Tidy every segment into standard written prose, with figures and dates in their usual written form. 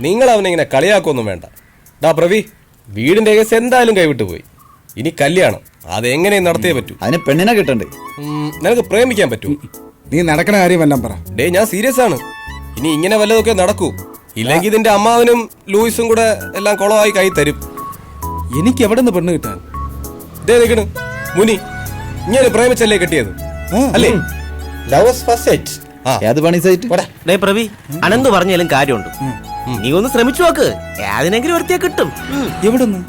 നിങ്ങൾ അവനെ കളിയാക്കൊന്നും വേണ്ട. ഡാ പ്രവി, വീടിന്റെ കേസ് എന്തായാലും കൈവിട്ടു പോയി. ഇനി കല്യാണം അതെങ്ങനെയും നടത്തിയേ പറ്റൂ. അതിന് പെണ്ണിനെ കിട്ടണ്ടേ? നിനക്ക് പ്രേമിക്കാൻ പറ്റൂ? നീ നടക്കണ കാര്യമെല്ലാം പറ. ഡേ, ഞാൻ സീരിയസ് ആണ്. ഇനി ഇങ്ങനെ വല്ലതൊക്കെ നടക്കൂ. ഇല്ലെങ്കിൽ ഇതിന്റെ അമ്മാവനും ലൂയിസും കൂടെ എല്ലാം കുളമായി കൈ തരും. എനിക്ക് എവിടെ നിന്ന് പെണ്ണ് കിട്ടാൻ? ദേ നിൽക്കണ് മുനി, ഇങ്ങനെ പ്രേമിച്ചല്ലേ കെട്ടിയത് അല്ലേ? ഏത് പണി സൈറ്റ്? ഡേ പ്രവി, അനന്ത് പറഞ്ഞാലും കാര്യമുണ്ട്. നീ ഒന്ന് ശ്രമിച്ചു നോക്ക്, ഏതിനെങ്കിലും ഒരുത്തിയെ കിട്ടും. എവിടുന്ന്?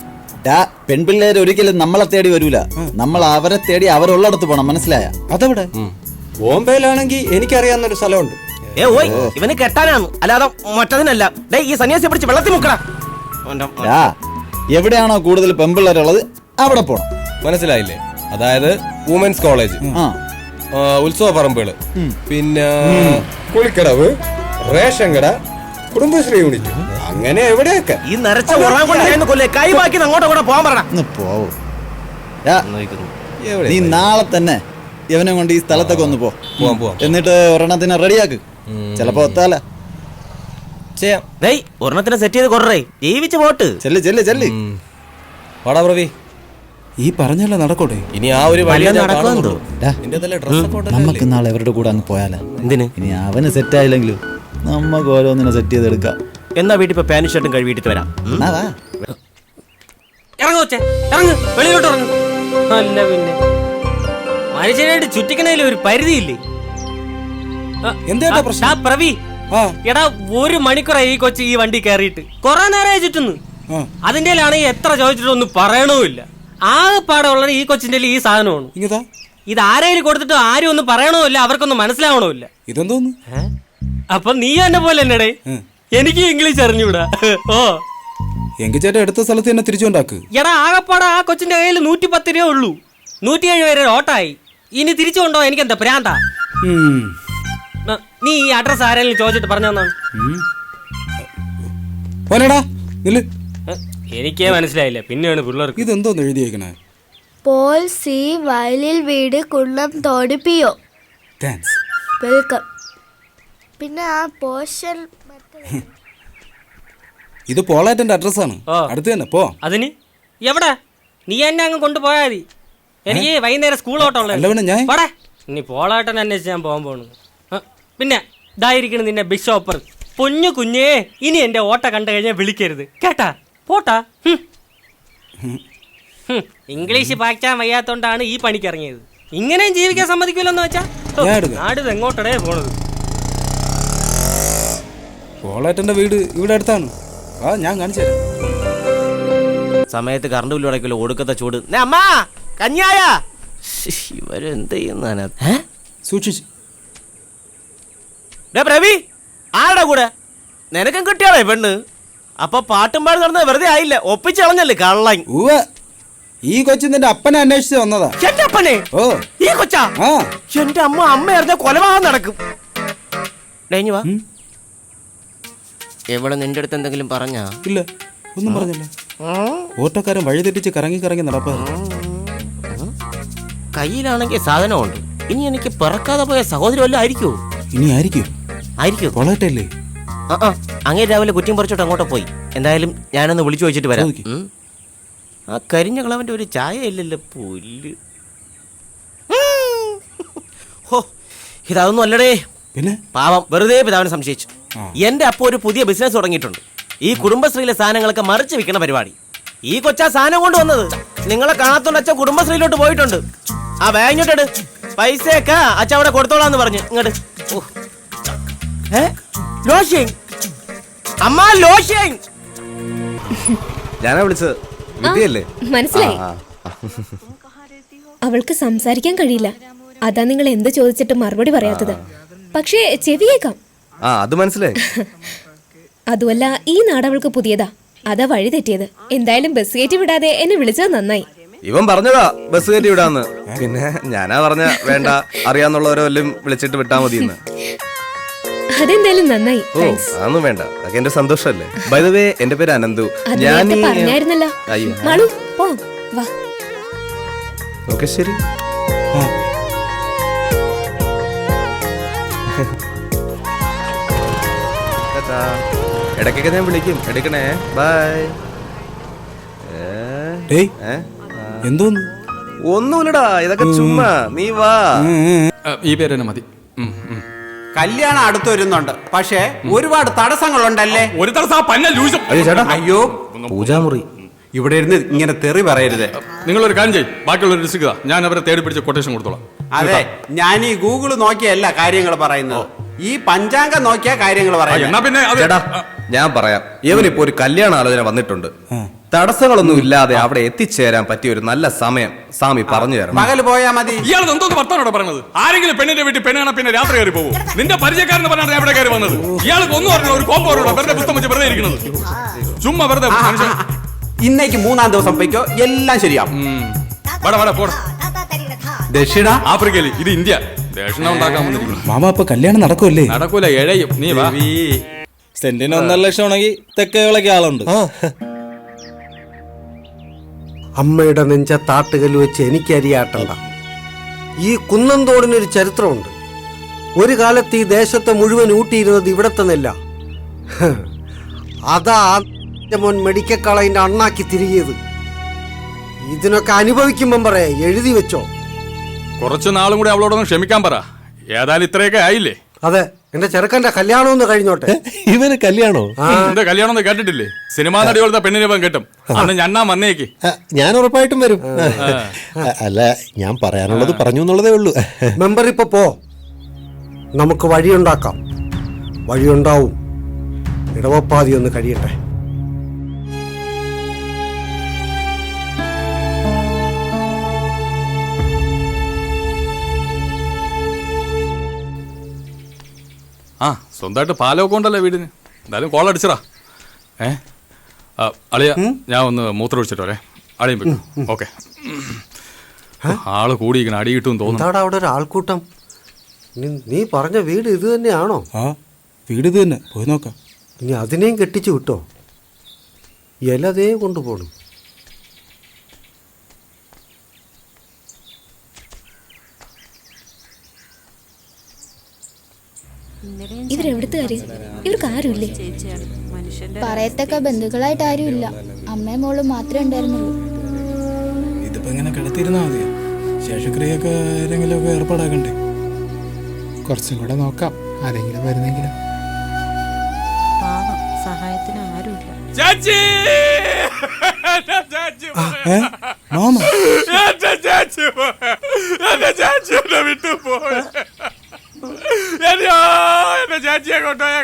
പെൺപിള്ളേർ ഒരിക്കലും നമ്മളെ തേടി വരൂല, നമ്മൾ അവരെ തേടി അവരുള്ളിടത്ത് പോണം, മനസ്സിലായ? അതെവിടെ? ബോംബെയിലാണെങ്കിൽ എനിക്കറിയാവുന്നൊരു സ്ഥലമുണ്ട്. ഓയ്, ഇവന് കെട്ടാനാണ്, അല്ലാതെ മറ്റതിനല്ല. ഡേ, ഈ സന്യാസിയെ പിടിച്ച് വെള്ളത്തിൽ മുക്കടാ. എവിടെയാണോ കൂടുതൽ പെൺപിള്ളേരുള്ളത് അവിടെ പോണം, മനസ്സിലായില്ലേ? അതായത് വുമൻസ് കോളേജ്, ഉത്സവ പറമ്പുകള്, പിന്നെ കുളിക്കടവ്, റേഷൻ കട, കുടുംബശ്രീ യൂണിറ്റ്, അങ്ങനെ എവിടെയൊക്കെ. ഈ നരച്ച ഉറങ്ങാൻ കൊണ്ട് കൊല്ലേ കൈ ബാക്കി അങ്ങോട്ടും കൂടെ പോകാൻ പറയണം. പോവോ? നീ നാളെ തന്നെ ഇവനെ കൊണ്ട് ഈ സ്ഥലത്തൊക്കെ ഒന്ന് പോ. എന്നിട്ട് ഒരെണ്ണത്തിനെ റെഡിയാക്ക്. ചിലപ്പോ ഒത്താല ചെയ്യാം. ഒരെണ്ണത്തിനെ സെറ്റ് ചെയ്ത് കൊറേ ജീവിച്ച് പോട്ട്. ചെല്ല് ചെല്ല് ചെല്ല്. വാടാ പ്രവി, ഈ പറഞ്ഞല്ലേ നടക്കോട്ടെ. ഇനി ആ ഒരു വഴി നമുക്ക് നാളെ അവരുടെ കൂടെ അങ്ങ് പോയാലോ? എന്തിന്? ഇനി അവന് സെറ്റ് ആയില്ലെങ്കിലും നമുക്ക് ഓരോന്നിനെ സെറ്റ് ചെയ്തെടുക്കാം. എന്നാ വീട്ടിൽ ഇപ്പൊ പാന്റ് ഷർട്ടും കഴിവിട്ട് വരാം. ഇറങ്ങുവച്ചേ, ഇറങ്ങ്, വെളിയിലോട്ട് ഇറങ്ങ്. അല്ല പിന്നെ മനുഷ്യനായിട്ട് ചുറ്റിക്കണേലും ഒരു പരിധിയില്ലേ? എന്താ പ്രശ്നം? പ്രവി, എടാ 1 മണിക്കൂറായി ഈ കൊച്ചു ഈ വണ്ടി കയറിയിട്ട്. കൊറേ നേരമായി ചുറ്റുന്നു. അതിന്റെ എത്ര ചോദിച്ചിട്ടൊന്നും പറയണമില്ല. ആകെപ്പാടെ ഉള്ളത് ഈ കൊച്ചിന്റെ ഈ സാധനമാണ്. ഇത് ആരെങ്കിലും കൊടുത്തിട്ട് ആരും ഒന്നും പറയണമില്ല, അവർക്കൊന്നും മനസ്സിലാവണമില്ല. ഇതെന്തോന്ന്? അപ്പൊ നീ എന്നെ പോലെ എന്നടേ, എനിക്ക് ഇംഗ്ലീഷ് അറിഞ്ഞൂടാ. ഓ എങ്കിൽ ചേട്ടാ എടുത്ത സ്ഥലത്ത് തന്നെ തിരിച്ചുകൊണ്ടാക്ക്. എടാ ആകെപ്പാടെ ആ കൊച്ചിന്റെ കയ്യിൽ 110 രൂപ ഉള്ളൂ. 107 വരെ ഓട്ടായി. ഇനി തിരിച്ചു കൊണ്ടോ? എനിക്കെന്താ പ്രാന്താ? നീ ഈ അഡ്രസ് ആരെങ്കിലും ചോദിച്ചിട്ട് പറഞ്ഞാണ്? എനിക്കേ മനസ്സിലായില്ല, പിന്നെയാണ് പിള്ളേർക്ക്. ഇതെന്തോന്ന് എഴുതിയേക്കണേ? പോൾ സി വയലിൽ വീട് കുന്നം തോടിപ്പിയോ. വെൽക്കം. പിന്നെ ആ പോഷൻ ഇത് പോളാറ്റന്റെ അഡ്രസ്സാണ്. അടുത്ത് തന്നെ പോ. അതിന് എവിടെ? നീ എന്നെ അങ്ങ് കൊണ്ടുപോയാ മതി. എനിക്ക് വൈകുന്നേരം സ്കൂൾ ഓട്ടമുള്ള. ഇനി പോളാട്ടൻ അന്വേഷിച്ച് ഞാൻ പോകാൻ പോണു. പിന്നെ ഇതായിരിക്കണം നിന്റെ ബിഷോപ്പർ. പൊന്നു കുഞ്ഞേ, ഇനി എന്റെ ഓട്ട കണ്ടു കഴിഞ്ഞാൽ വിളിക്കരുത് കേട്ടാ? പോട്ടാ. ഇംഗ്ലീഷ് പാക്കാൻ വയ്യാത്തോണ്ടാണ് ഈ പണിക്ക് ഇറങ്ങിയത്. ഇങ്ങനെയും ജീവിക്കാൻ സമ്മതിക്കില്ലെന്ന് വെച്ചാ നാട് എങ്ങോട്ടടേ പോണത്? പോളാറ്റന്റെ വീട് ഇവിടെ അടുത്താണ്. ഞാൻ കാണിച്ചു തരാം. സമയത്ത് കറണ്ട് ബില്ല് അടയ്ക്കല്ലോ, ഒടുക്കത്തെ ചൂട്. അമ്മാ കഞ്ഞായ ഇവരെന്ത് ചെയ്യുന്ന സൂക്ഷിച്ച്. പ്രവി, ആരുടെ കൂടെ? നിനക്കും കിട്ടിയാളേ പെണ്ണ്. അപ്പൊ പാട്ടും പാടി നടന്നത് വെറുതെ ആയില്ല, ഒപ്പിച്ച് കളഞ്ഞല്ലേ കള്ളൻ. ഈ കൊച്ചു നിന്റെ അപ്പനെ അന്വേഷിച്ച് വന്നതാ. എന്റെ അപ്പനെ? ഓ, ഈ കൊച്ചാ? എന്റെ അമ്മ അറിഞ്ഞ കൊലപാതകം നടക്കും. ഡേഞ്ഞു വാ. എവിടെ നിന്റെ അടുത്ത് എന്തെങ്കിലും പറഞ്ഞാ? ഇല്ല, ഒന്നും പറഞ്ഞില്ല. ഓട്ടോക്കാരൻ വഴി തെറ്റിച്ച് കറങ്ങി കറങ്ങി നടപ്പാ. കയ്യിലാണെങ്കിൽ സാധനമുണ്ട്. ഇനി എനിക്ക് പിറക്കാതെ പോയ സഹോദരി വല്ലതും ആയിരിക്കുമോ? ഇനി ആയിരിക്കും. പൊളാറ്റല്ലേ? അങ്ങേ രാവിലെ കുറ്റിയും പറിച്ചോട്ട് അങ്ങോട്ട് പോയി. എന്തായാലും ഞാനൊന്ന് വിളിച്ചു ചോദിച്ചിട്ട് വരാം. ആ കരിഞ്ഞ കളവന്റെ ഒരു ചായ ഇല്ലല്ലോ, പുല്ല്. ഹോ, ഇതൊന്നും അല്ലടേ. പിന്നെ പാവം വെറുതെ പിതാവിനെ സംശയിച്ചു. എന്റെ അപ്പ ഒരു പുതിയ ബിസിനസ് തുടങ്ങിയിട്ടുണ്ട്. ഈ കുടുംബശ്രീയിലെ സാധനങ്ങളൊക്കെ മറിച്ച് വിൽക്കണ പരിപാടി. ഈ കൊച്ചാ സാധനം കൊണ്ടുവന്നത്. നിങ്ങളെ കാണാത്തോണ്ട് അച്ഛൻ കുടുംബശ്രീയിലോട്ട് പോയിട്ടുണ്ട്. ആ ബാങ്കിട്ട് പൈസയൊക്കെ അച്ഛൻ അവിടെ കൊടുത്തോളാന്ന് പറഞ്ഞു. ഇങ്ങോട്ട് അമ്മ ലോഷൻ. ഞാനാ വിളിച്ചത്. വിദ്യയല്ലേ? മനസ്സിലായി. അവൾക്ക് സംസാരിക്കാൻ കഴിയില്ല. അതാ നിങ്ങൾ എന്ത് ചോദിച്ചിട്ട് മറുപടി പറയാത്തത്. പക്ഷേ ചെവിയേക്കാം. അത് മനസ്സിലായി. അതുമല്ല, ഈ നാട് അവൾക്ക് പുതിയതാ. അതാ വഴി തെറ്റിയത്. എന്തായാലും ബസ് കയറ്റി വിടാതെ എന്നെ വിളിച്ചത് നന്നായി. ഇവൻ പറഞ്ഞതാ ബസ് കയറ്റി വിടാന്ന്. പിന്നെ ഞാനാ പറഞ്ഞ വേണ്ട, അറിയാന്നുള്ളവരെ വല്ലതും വിളിച്ചിട്ട് വിട്ടാ മതിയെന്ന്. അതെന്തായാലും നന്നായി. ഓ, അതൊന്നും വേണ്ട, അതൊക്കെ എന്റെ സന്തോഷല്ലേ. ബൈ ദ വേ, എന്റെ പേര് അനന്തു. ഞാൻ പറഞ്ഞായിരുന്നല്ലോ. മാളു, പോ, വാ. ഓക്കെ, ശരി. ഇടയ്ക്കൊക്കെ ഞാൻ വിളിക്കും, എടുക്കണേ. ബൈ. ഏയ് എന്തോന്ന്? ഒന്നുമില്ലടാ, ഇതൊക്കെ ചുമ്മാ. നീ വാ. ഈ പേര് തന്നെ മതി. കല്യാണം അടുത്ത് വരുന്നുണ്ട്, പക്ഷേ ഒരുപാട് തടസ്സങ്ങളുണ്ടല്ലേ. ഒരു തടസ്സം അയ്യോ, പൂജാമുറി. ഇവിടെ ഇരുന്ന് ഇങ്ങനെ തെറി പറയരുത്. നിങ്ങളൊരു കാര്യം ചെയ്യും, ബാക്കിയുള്ള ഡിസ്ട്രിക്ട് ഞാൻ അവരെ തേടി പിടിച്ച് കൊട്ടേഷൻ കൊടുത്തോളാം. അതെ, ഞാൻ ഈ ഗൂഗിൾ നോക്കിയല്ല കാര്യങ്ങൾ പറയുന്നത്, ഈ പഞ്ചാംഗം നോക്കിയ കാര്യങ്ങൾ പറയുന്നത്. എന്നാ പിന്നെ അത് ചേട്ടാ, ഞാൻ പറയാം. ഇവനിപ്പോ ഒരു കല്യാണ ആലോചന വന്നിട്ടുണ്ട്. തടസ്സങ്ങളൊന്നും ഇല്ലാതെ അവിടെ എത്തിച്ചേരാൻ പറ്റിയ ഒരു നല്ല സമയം സ്വാമി പറഞ്ഞു തരണം. പകല് പോയാ മതി. ഇയാൾ എന്തോന്ന് വർത്താനോടെ പറഞ്ഞത്? ആരെങ്കിലും പെണ്ണിന്റെ വീട്ടിൽ പെണ്ണാണ് പിന്നെ രാത്രി കയറി പോകും. നിന്റെ പരിചയക്കാരെന്ന് പറഞ്ഞാണ് എവിടെ കയറി വന്നത്. ഇയാൾക്ക് ഒന്നും പറഞ്ഞ ഒരു കോമ്പോറോടെ വെറുതെ പുസ്തകം വെച്ച് വെറുതെ ഇരിക്കുന്നത്. ചുമ്മാ വെറുതെ മനുഷ്യൻ. ഇന്നേക്ക് 3-ാം ദിവസം പോയിക്കോ, എല്ലാം ശരിയാവും. ദക്ഷിണ ആഫ്രിക്കയിൽ, ഇത് ഇന്ത്യ. ദക്ഷിണ ഉണ്ടാക്കാൻ വന്നിരിക്കുന്നു. മാമ ഇപ്പൊ കല്യാണം നടക്കുമല്ലേ? നടക്കൂല, എഴയും. നീ വാ. സെന്റിന് 1.5 ലക്ഷം ആണെങ്കിൽ തെക്കേകളൊക്കെ ആളുണ്ട്. അമ്മയുടെ നെഞ്ച താട്ടുകല്ല് വെച്ച് എനിക്കരിയാട്ടണ്ട. ഈ കുന്നംതോടിനൊരു ചരിത്രമുണ്ട്. ഒരു കാലത്ത് ഈ ദേശത്തെ മുഴുവൻ ഊട്ടിയിരുന്നത് ഇവിടത്തെ നെല്ല. അതാ മോൻ മെഡിക്കൽ കളയിന്റെ അണ്ണാക്കി തിരികിയത്. ഇതിനൊക്കെ അനുഭവിക്കുമ്പം പറയാ, എഴുതി വെച്ചോ. കുറച്ചു നാളും കൂടി അവളോടൊന്ന് ക്ഷമിക്കാൻ പറ. ഏതായാലും ഇത്രയൊക്കെ ആയില്ലേ? അതെ, എന്റെ ചെറുക്കന്റെ കല്യാണം ഒന്ന് കഴിഞ്ഞോട്ടെ. ഇവന് കല്യാണോ? എന്റെ കല്യാണം ഒന്ന് കേട്ടിട്ടില്ലേ? സിനിമാ നടി പോലത്തെ പെണ്ണിനെ ഇപ്പം കിട്ടും. അന്ന് ഞണ്ണാ വന്നേക്ക്. ഞാൻ ഉറപ്പായിട്ടും വരും. അല്ല, ഞാൻ പറയാനുള്ളത് പറഞ്ഞു എന്നുള്ളതേ ഉള്ളൂ. മെമ്പർ ഇപ്പൊ പോ, നമുക്ക് വഴിയുണ്ടാക്കാം. വഴിയുണ്ടാവും. ഇടവപ്പാതി ഒന്ന് കഴിയട്ടെ. ആ, സ്വന്തമായിട്ട് പാലമൊക്കെ ഉണ്ടല്ലോ വീടിന്. എന്തായാലും കോൾ അടിച്ചടാ. അളിയ, ഞാൻ ഒന്ന് മൂത്രം ഒഴിച്ചിട്ട് വരെ. അളിയും വെക്കും. ഓക്കെ. ആള് കൂടിയിരിക്കണം, അടി കിട്ടും തോന്നുന്നു. എന്താടാ അവിടെ ഒരു ആൾക്കൂട്ടം? നീ പറഞ്ഞ വീട് ഇത് തന്നെയാണോ? ആ, വീട് ഇത് തന്നെ. പോയി നോക്കാം. ഇനി അതിനെയും കെട്ടിച്ചു വിട്ടോ? ഇലതേ കൊണ്ടുപോകണം. ഇവരെവിടുത്തെ കാര്യം? ഇവർക്ക് ആരുമില്ലേ? പറയത്തക്ക ബന്ധുക്കളായിട്ട് ആരുമില്ല. അമ്മയും മോളും മാത്രമേ ഉണ്ടായിരുന്നുള്ളൂ. ഇതിപ്പോ ഇങ്ങനെ കിടത്തിയിരുന്നാ മതിയോ? ശേഷക്രിയൊക്കെ ആരെങ്കിലും ഒക്കെ ഏർപ്പാടാക്കണ്ടേ? കുറച്ചും കൂടെ നോക്കാം, ആരെങ്കിലും വരുന്നെങ്കിലും. സഹായത്തിന് ആരുമില്ല. മാമ എന്റെ ചാച്ചിയെ കൊണ്ടുപോയ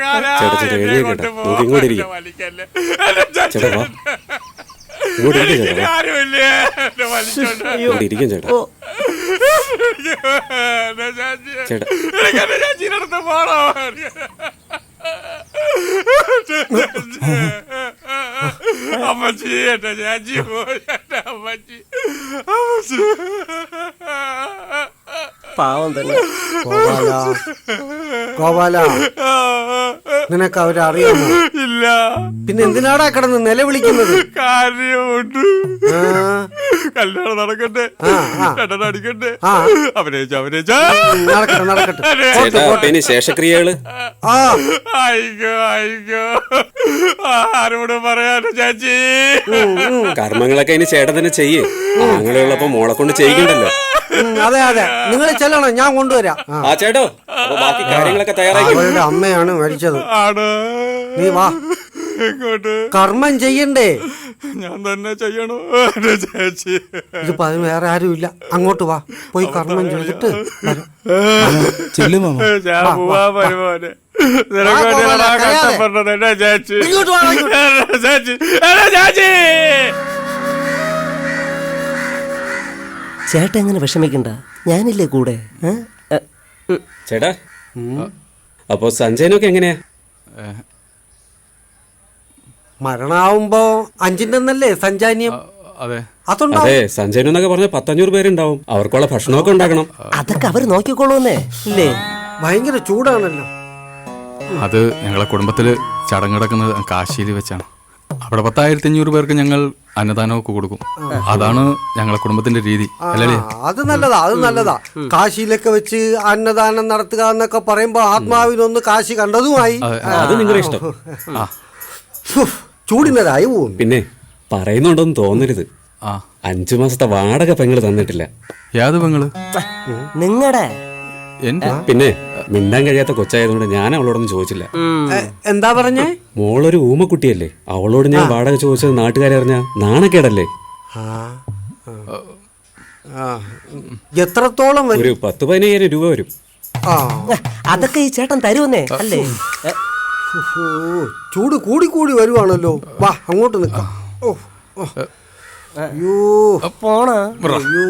ചാച്ചിനടുത്ത് പോണോ? അമ്മച്ചി, എന്റെ ചാച്ചി പോയി. അമ്മച്ചി, അമ്മച്ചി. പാവം തന്നെ. ഗോപാല, നിനക്ക് അവരെ അറിയാമോ? ഇല്ല. പിന്നെ എന്തിനാടാ കിടന്ന് നിലവിളിക്കുന്നത്? കാര്യമുണ്ട്. കല്യാണം നടക്കട്ടെ, അടിക്കട്ടെ. നടക്കട്ടെ. ശേഷക്രിയകള് അയ്യോ അയ്യോ, ആരോട് പറയാനോ ചാച്ചി? കർമ്മങ്ങളൊക്കെ ഇനി ചേട്ടൻ തന്നെ ചെയ്യേ. ആങ്ങളുള്ളപ്പോ മോളെ കൊണ്ട് ചെയ്യിക്കണ്ടല്ലോ. അതെ അതെ, നിങ്ങൾ ചെല്ലണം, ഞാൻ കൊണ്ടുവരാം. ആ ചേട്ടോ, ബാക്കി കാര്യങ്ങളൊക്കെ തയ്യാറാക്കി. അവരുടെ അമ്മയാണ് മരിച്ചത്. നീ വാ. കർമ്മം ചെയ്യണ്ടേ? ഞാൻ തന്നെ ചെയ്യണോ ചേച്ചി? ഇതിപ്പോ അതിന് വേറെ ആരും ഇല്ല. അങ്ങോട്ട് വാ, പോയി കർമ്മം ചെയ്തിട്ട് ചേട്ടൻ എങ്ങനെ വിഷമിക്കണ്ട, ഞാനില്ലേ കൂടെ. ചേട്ടാ, അപ്പൊ സഞ്ജയനൊക്കെ എങ്ങനെയാ? മരണാവുമ്പോ 5-ന്റെ ഒന്നല്ലേ സഞ്ചാന്യം? അതെ അതെ, സഞ്ജയനെന്നൊക്കെ പറഞ്ഞ 500 പേരുണ്ടാവും. അവർക്കുള്ള ഭക്ഷണമൊക്കെ ഉണ്ടാക്കണം. അതൊക്കെ അവർ നോക്കിക്കോളൂന്നേ ഇല്ലേ? ഭയങ്കര ചൂടാണല്ലോ. അത് ഞങ്ങളെ കുടുംബത്തില് ചടങ്ങ് നടക്കുന്നത് കാശിയിൽ വെച്ചാണ്. അവിടെ 10,500 പേർക്ക് ഞങ്ങൾ അന്നദാനമൊക്കെ കൊടുക്കും. അതാണ് ഞങ്ങളെ കുടുംബത്തിന്റെ രീതി. അല്ലേ? അത് നല്ലതാ, അത് നല്ലതാ. കാശിയിലൊക്കെ വെച്ച് അന്നദാനം നടത്തുക എന്നൊക്കെ പറയുമ്പോ ആത്മാവിനൊന്ന് കാശി കണ്ടതുമായി. അത് നിങ്ങളുടെ ഇഷ്ടം. ചൂടിനതായി പോവും. പിന്നെ പറയുന്നുണ്ടെന്ന് തോന്നരുത്. ആ 5 മാസത്തെ വാടക പെങ്ങള് തന്നിട്ടില്ല. യാത് പെങ്ങള്? നിങ്ങടെ എന്റെ പിന്നെ മിണ്ടാൻ കഴിയാത്ത കൊച്ചായതുകൊണ്ട് ഞാൻ അവളോടൊന്നും ചോദിച്ചില്ല. എന്താ പറഞ്ഞേ? മോളൊരു ഊമക്കുട്ടിയല്ലേ, അവളോട് ഞാൻ വാടക ചോദിച്ചത് നാട്ടുകാരെ അറിഞ്ഞാ നാണക്കേടല്ലേ. എത്രത്തോളം വരും? ഒരു 10-15,000 രൂപ വരും. അതൊക്കെ ഈ ചേട്ടൻ തരുമെന്നേ അല്ലേ? ചൂട് കൂടി കൂടി വരുവാണല്ലോ. വാ അങ്ങോട്ട് നിൽക്കാം. അയ്യോ പോണ അയ്യോ